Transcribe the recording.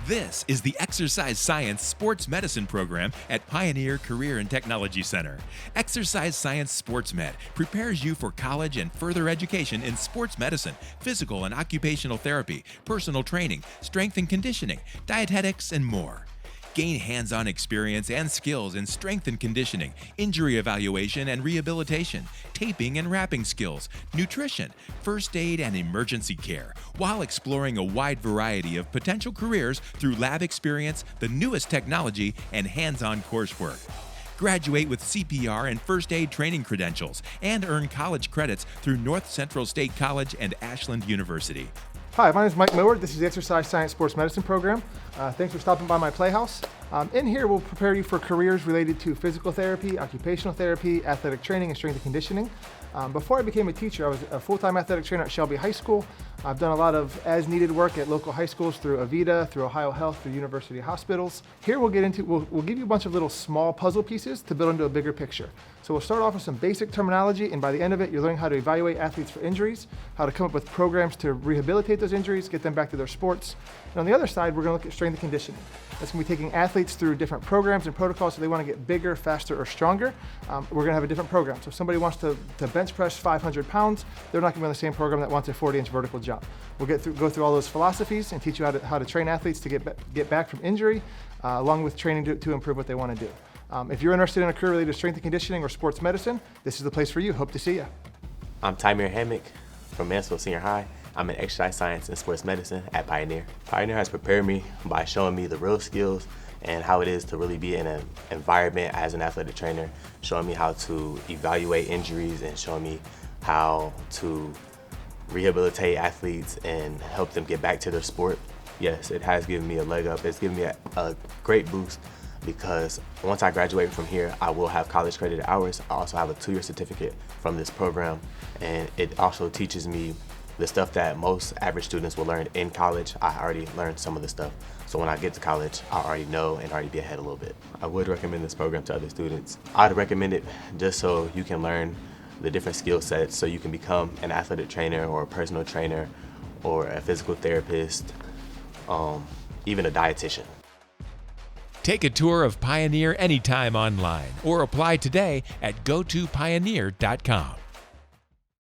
This is the Exercise Science Sports Medicine program at Pioneer Career and Technology Center. Exercise Science Sports Med prepares you for college and further education in sports medicine, physical and occupational therapy, personal training, strength and conditioning, dietetics, and more. Gain hands-on experience and skills in strength and conditioning, injury evaluation and rehabilitation, taping and wrapping skills, nutrition, first aid, and emergency care, while exploring a wide variety of potential careers through lab experience, the newest technology, and hands-on coursework. Graduate with CPR and first aid training credentials and earn college credits through North Central State College and Ashland University. Hi, my name is Mike Millward. This is the Exercise Science Sports Medicine program. Thanks for stopping by my playhouse. In here, we'll prepare you for careers related to physical therapy, occupational therapy, athletic training, and strength and conditioning. Before I became a teacher, I was a full-time athletic trainer at Shelby High School. I've done a lot of as-needed work at local high schools through Avita, through Ohio Health, through university hospitals. Here we'll give you a bunch of little small puzzle pieces to build into a bigger picture. So we'll start off with some basic terminology, and by the end of it, you're learning how to evaluate athletes for injuries, how to come up with programs to rehabilitate those injuries, get them back to their sports. And on the other side, we're going to look at strength and conditioning. That's going to be taking athletes through different programs and protocols so they want to get bigger, faster, or stronger. We're going to have a different program. So if somebody wants to bench press 500 pounds, they're not going to be on the same program that wants a 40-inch vertical jump. We'll go through all those philosophies and teach you how to train athletes to get back from injury, along with training to improve what they want to do. If you're interested in a career related to strength and conditioning or sports medicine, this is the place for you. Hope to see you. I'm Tymir Hammock from Mansfield Senior High. I'm in exercise science and sports medicine at Pioneer. Pioneer has prepared me by showing me the real skills and how it is to really be in an environment as an athletic trainer, showing me how to evaluate injuries and showing me how to rehabilitate athletes and help them get back to their sport. Yes, it has given me a leg up. It's given me a great boost because once I graduate from here, I will have college credited hours. I also have a 2-year certificate from this program, and it also teaches me the stuff that most average students will learn in college. I already learned some of the stuff. So when I get to college, I already know and already be ahead a little bit. I would recommend this program to other students. I'd recommend it just so you can learn the different skill sets so you can become an athletic trainer or a personal trainer or a physical therapist, even a dietitian. Take a tour of Pioneer anytime online or apply today at gotopioneer.com.